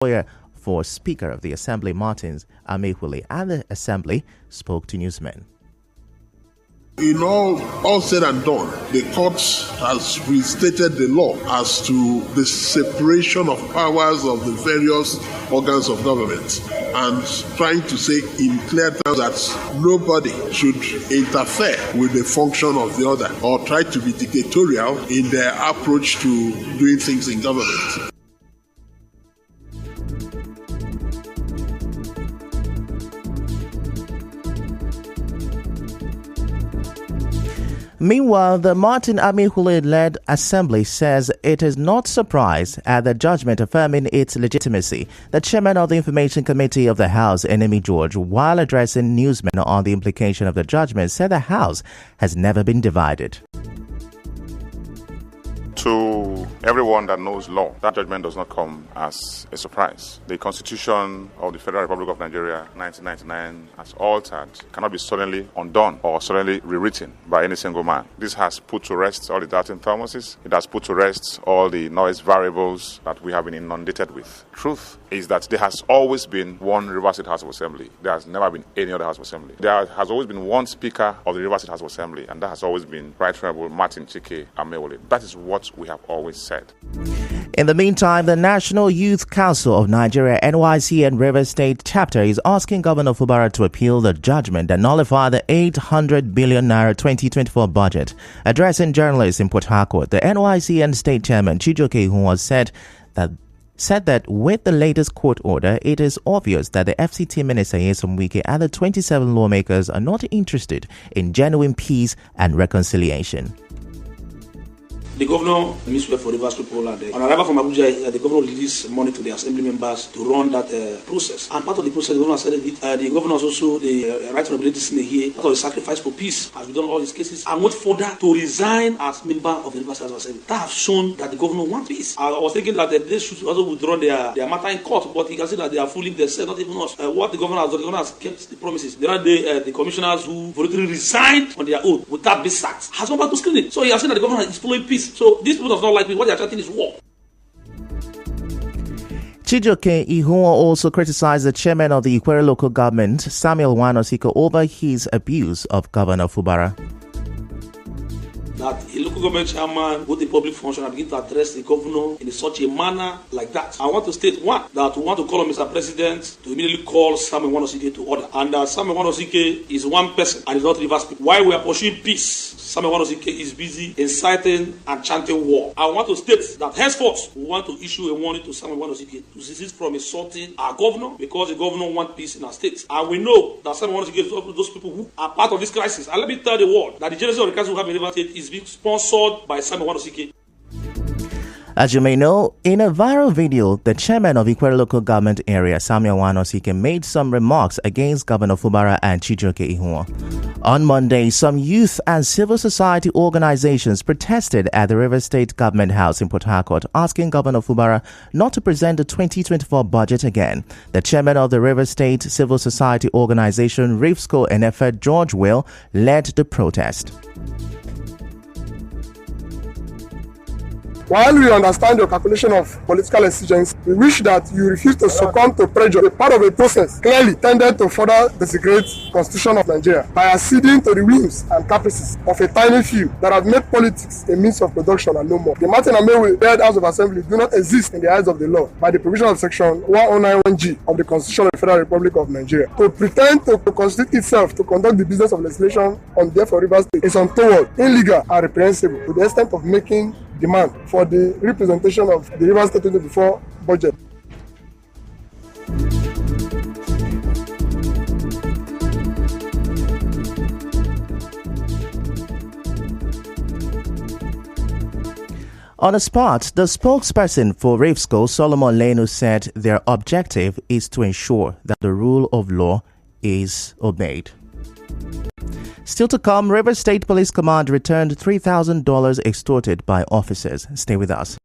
lawyer for Speaker of the Assembly, Martin Amehule, and the Assembly spoke to newsmen. In all said and done, the court has restated the law as to the separation of powers of the various organs of government and trying to say in clear terms that nobody should interfere with the function of the other or try to be dictatorial in their approach to doing things in government. Meanwhile, the Martin Amehule-led Assembly says it is not surprised at the judgment affirming its legitimacy. The chairman of the Information Committee of the House, Enemy George, while addressing newsmen on the implication of the judgment, said the House has never been divided. To everyone that knows law, that judgment does not come as a surprise. The Constitution of the Federal Republic of Nigeria, 1999, as altered, cannot be suddenly undone or suddenly rewritten by any single man. This has put to rest all the doubting Thomases. It has put to rest all the noise variables that we have been inundated with. Truth is that there has always been one Rivers State House of Assembly. There has never been any other House of Assembly. There has always been one Speaker of the Rivers State House of Assembly, and that has always been Right Honorable Martin Chike Amehule. That is what we have always said. In the meantime, the National Youth Council of Nigeria, NYC and Rivers State chapter is asking Governor Fubara to appeal the judgment that nullified the 800 billion naira 2024 budget. Addressing journalists in Port Harcourt, the NYC and State Chairman Chijioke Ihunwa said that with the latest court order, it is obvious that the FCT Minister Nyesom Wike and the 27 lawmakers are not interested in genuine peace and reconciliation. The governor meets well for Rivers people, and on arrival from Abuja, the governor released money to the assembly members to run that process. And part of the process, the governor said the governor has also the right to regulate this in here, part of the sacrifice for peace, has done all these cases, and went further to resign as member of the Rivers Assembly. That has shown that the governor wants peace. I was thinking that they should also withdraw their matter in court, but you can see that they are fooling themselves, not even us. What the governor has done, the governor has kept the promises. The other day, the commissioners who voluntarily resigned on their oath without being sacked has gone back to screening. So he has said that the governor is following peace. So these people does not like me. What they are threatening is war. Chijioke Ihunwa also criticized the chairman of the Ikwere local government, Samuel Wanosika, over his abuse of Governor Fubara. That a local government chairman with a public function and begin to address the governor in such a manner like that. I want to state one, that we want to call on Mr. President to immediately call Samuel Wanosike to order. And that Samuel Wanosike is one person and is not Rivers people. While we are pursuing peace, Samuel Wanosike is busy inciting and chanting war. I want to state that henceforth we want to issue a warning to Samuel Wanosike to desist from insulting our governor, because the governor wants peace in our state. And we know that Samuel Wanosike is those people who are part of this crisis. And let me tell the world that the genesis of the crisis we have in Rivers State is being sponsored by Samuel Wanosike. As you may know, in a viral video, the chairman of Ikwere local government area, Samuel Wanosike, made some remarks against Governor Fubara and Chijioke Ihunwa. On Monday, some youth and civil society organizations protested at the Rivers State Government House in Port Harcourt, asking Governor Fubara not to present the 2024 budget again. The chairman of the Rivers State Civil Society Organization, RIFSCO and Effort, George Will, led the protest. While we understand your calculation of political exigency, we wish that you refuse to succumb to pressure, a part of a process clearly tended to further desecrate the Constitution of Nigeria by acceding to the whims and caprices of a tiny few that have made politics a means of production and no more. The Martin Amehule-led House of Assembly do not exist in the eyes of the law by the provision of Section 1091G of the Constitution of the Federal Republic of Nigeria. To pretend to constitute itself to conduct the business of legislation on behalf of Rivers State is untoward, illegal, and reprehensible to the extent of making demand for the representation of the Rivers State 2024 budget. On the spot, the spokesperson for RIFSCO, Solomon Lenu, said their objective is to ensure that the rule of law is obeyed. Still to come, Rivers State Police Command returned $3,000 extorted by officers. Stay with us.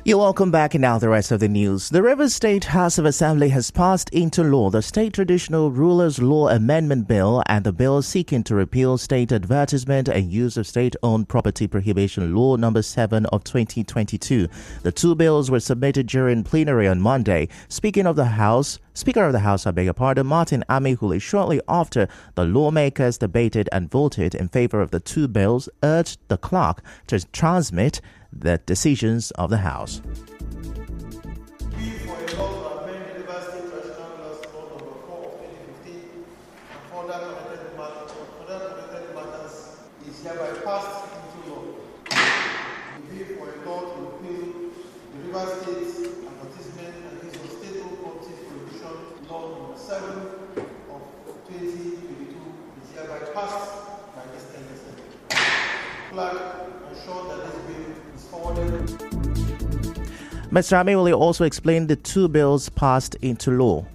You're welcome back, and now the rest of the news. The Rivers State House of Assembly has passed into law the State Traditional Rulers Law Amendment Bill and the bill seeking to repeal State Advertisement and Use of State-Owned Property Prohibition Law No. 7 of 2022. The two bills were submitted during plenary on Monday. Speaker of the House, Martin Amihuli, shortly after the lawmakers debated and voted in favor of the two bills, urged the clerk to transmit the decisions of the House. Mr. Amewale also explained the two bills passed into law.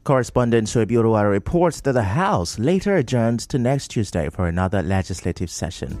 Correspondent Soebiruwa reports that the House later adjourned to next Tuesday for another legislative session.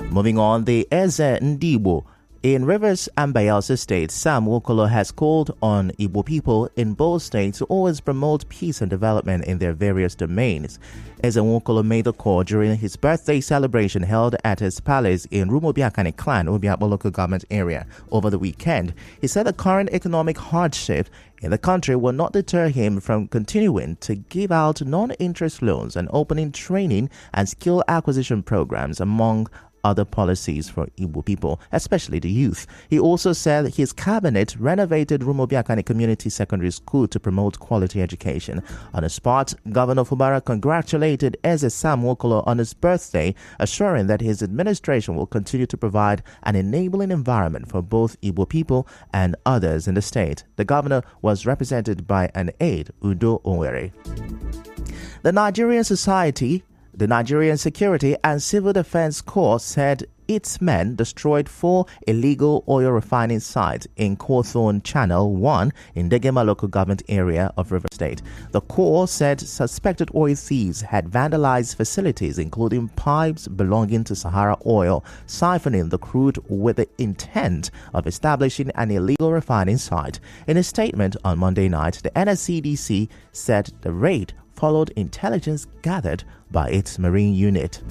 Moving on, the Eze Ndibo in Rivers and Bayelsa states, Sam Wokolo has called on Igbo people in both states to always promote peace and development in their various domains. Eze Wokolo made the call during his birthday celebration held at his palace in Rumobiakani Clan, Obiakpo local government area, over the weekend. He said the current economic hardship in the country will not deter him from continuing to give out non-interest loans and opening training and skill acquisition programs, among other policies for Igbo people, especially the youth. He also said his cabinet renovated Rumobiakani Community Secondary School to promote quality education. On the spot, Governor Fubara congratulated Eze Sam Wokolo on his birthday, assuring that his administration will continue to provide an enabling environment for both Igbo people and others in the state. The governor was represented by an aide, Udo Owere. The Nigerian Security and Civil Defense Corps said its men destroyed 4 illegal oil refining sites in Cawthorne Channel 1 in Degema local government area of River State. The Corps said suspected oil thieves had vandalized facilities, including pipes belonging to Sahara Oil, siphoning the crude with the intent of establishing an illegal refining site. In a statement on Monday night, the NSCDC said the raid followed intelligence gathered by its marine unit.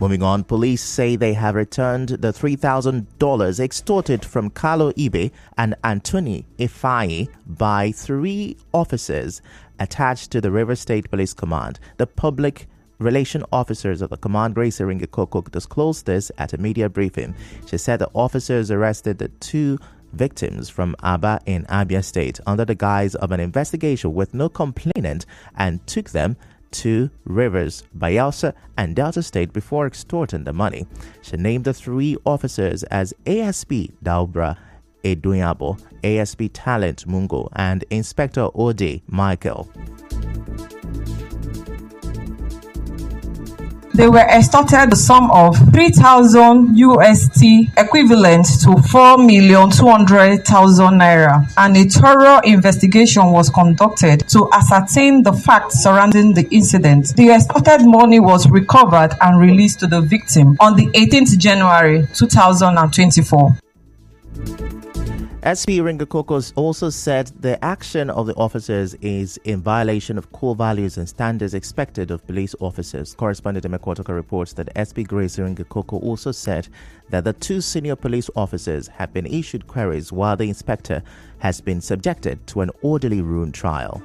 Moving on, police say they have returned the $3,000 extorted from Carlo Ibe and Anthony Ifeanyi by 3 officers attached to the River State Police Command. The public relation officers of the command, Grace Iringekoko, disclosed this at a media briefing. She said the officers arrested the 2 victims from Aba in Abia State under the guise of an investigation with no complainant and took them to Rivers, Bayelsa, and Delta State before extorting the money. She named the 3 officers as ASP Daubra Eduyabo, ASP Talent Mungo, and Inspector Ode Michael. They were extorted the sum of 3,000 USD, equivalent to 4,200,000 naira, and a thorough investigation was conducted to ascertain the facts surrounding the incident. The extorted money was recovered and released to the victim on the 18th January 2024. SP Ringakokos also said the action of the officers is in violation of core values and standards expected of police officers. Correspondent Emekotoka reports that SP Grace Ringakoko also said that the 2 senior police officers have been issued queries while the inspector has been subjected to an orderly room trial.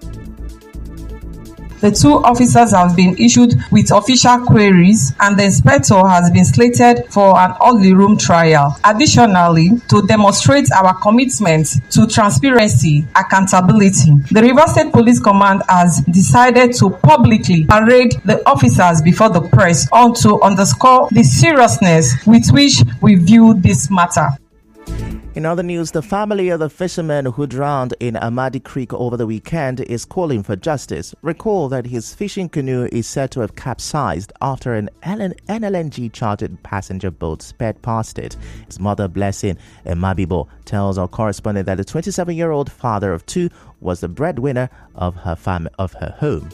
The two officers have been issued with official queries, and the inspector has been slated for an orderly room trial. Additionally, to demonstrate our commitment to transparency, accountability, the Rivers State Police Command has decided to publicly parade the officers before the press to underscore the seriousness with which we view this matter. In other news, the family of the fisherman who drowned in Amadi Creek over the weekend is calling for justice. Recall that his fishing canoe is said to have capsized after an LNG chartered passenger boat sped past it. His mother, Blessing Mabibo, tells our correspondent that the 27-year-old father of two was the breadwinner of her home.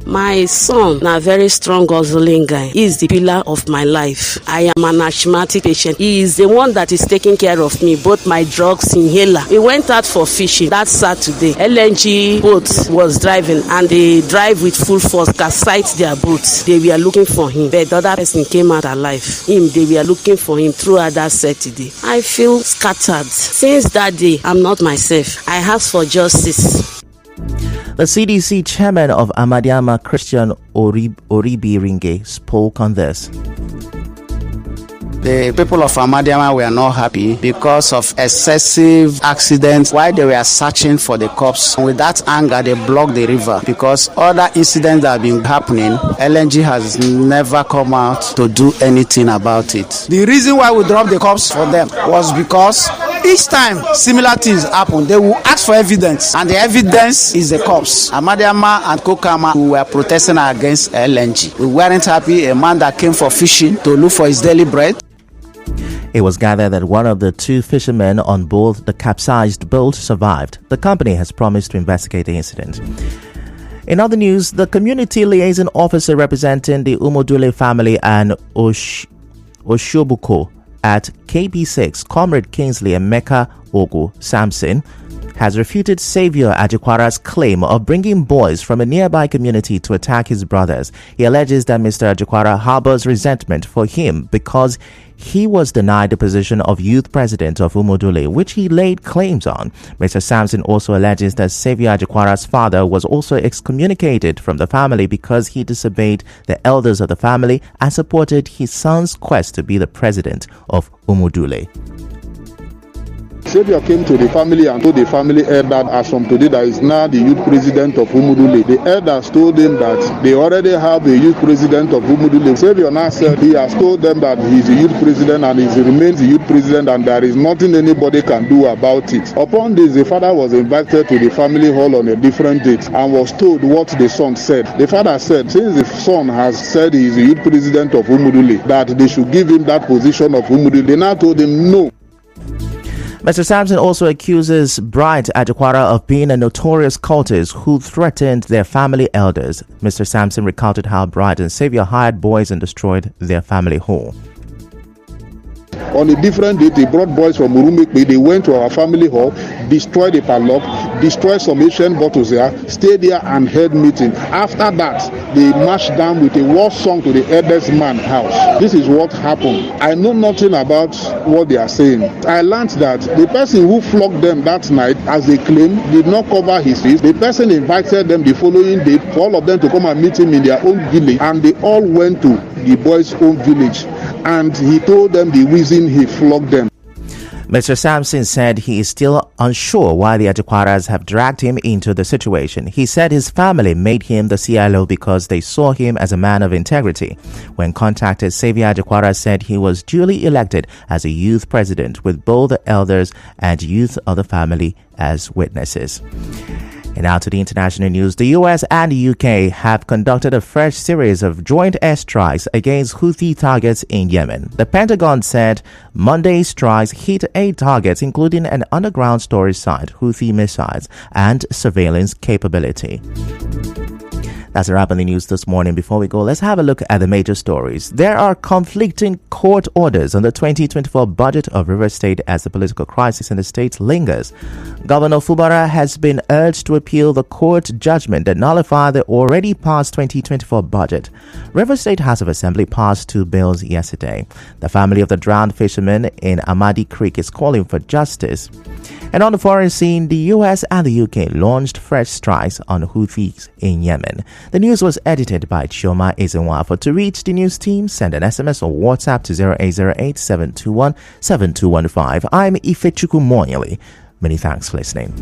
My son, a very strong hustling guy. He is the pillar of my life. I am an asthmatic patient. He is the one that is taking care of me, both my drugs, inhaler. We went out for fishing that Saturday. LNG boat was driving and they drive with full force, capsized their boats. They were looking for him, but the other person came out alive. They were looking for him throughout that Saturday. I feel scattered. Since that day, I'm not myself. I ask for justice. The CDC chairman of Amadiama, Christian Oribi Ringe, spoke on this. The people of Amadiama were not happy because of excessive accidents while they were searching for the corpse. With that anger, they blocked the river because other incidents that have been happening, LNG has never come out to do anything about it. The reason why we dropped the corpse for them was because each time similar things happen, they will ask for evidence, and the evidence is the corpse. Amadiama and Kokama, who were protesting against LNG. We weren't happy. A man that came for fishing to look for his daily bread. It was gathered that one of the two fishermen on board the capsized boat survived. The company has promised to investigate the incident. In other news, the community liaison officer representing the Umodule family and Oshobuko at KP6, Comrade Kingsley Emeka Ogu Samson, has refuted Saviour Ajikwara's claim of bringing boys from a nearby community to attack his brothers. He alleges that Mr. Ajikwara harbors resentment for him because he was denied the position of youth president of Umodule, which he laid claims on. Mr. Samson also alleges that Saviour Ajikwara's father was also excommunicated from the family because he disobeyed the elders of the family and supported his son's quest to be the president of Umodule. Saviour came to the family and told the family elder as from today that is now the youth president of Umudule. The elders told him that they already have a youth president of Umudule. Saviour now said he has told them that he is the youth president and he remains the youth president and there is nothing anybody can do about it. Upon this, the father was invited to the family hall on a different date and was told what the son said. The father said since the son has said he is the youth president of Umudule, that they should give him that position of Umudule. They now told him no. Mr. Sampson also accuses Bright Ajikwara of being a notorious cultist who threatened their family elders. Mr. Sampson recounted how Bright and Saviour hired boys and destroyed their family hall. On a different date, they brought boys from Urumekpe. They went to our family hall, destroyed the padlock, destroyed some Asian bottles there, stayed there and held meeting. After that, they marched down with a war song to the eldest man's house. This is what happened. I know nothing about what they are saying. I learned that the person who flogged them that night, as they claim, did not cover his face. The person invited them the following day for all of them to come and meet him in their own village, and they all went to the boys' own village. And he told them the reason he flogged them. Mr. Sampson said he is still unsure why the Ajikwaras have dragged him into the situation. He said his family made him the CILO because they saw him as a man of integrity. When contacted, Saviour Ajikwara said he was duly elected as a youth president with both the elders and youth of the family as witnesses. And now to the international news. The US and the UK have conducted a fresh series of joint airstrikes against Houthi targets in Yemen. The Pentagon said Monday's strikes hit 8 targets, including an underground storage site, Houthi missiles, and surveillance capability. That's a wrap on the news this morning. Before we go, let's have a look at the major stories. There are conflicting court orders on the 2024 budget of Rivers State as the political crisis in the state lingers. Governor Fubara has been urged to appeal the court judgment that nullified the already passed 2024 budget. Rivers State House of Assembly passed 2 bills yesterday. The family of the drowned fisherman in Amadi Creek is calling for justice. And on the foreign scene, the US and the UK launched fresh strikes on Houthis in Yemen. The news was edited by Chioma Ezenwafo. To reach the news team, send an SMS or WhatsApp to 0808-721-7215. I'm Ifechukwu Monyele. Many thanks for listening.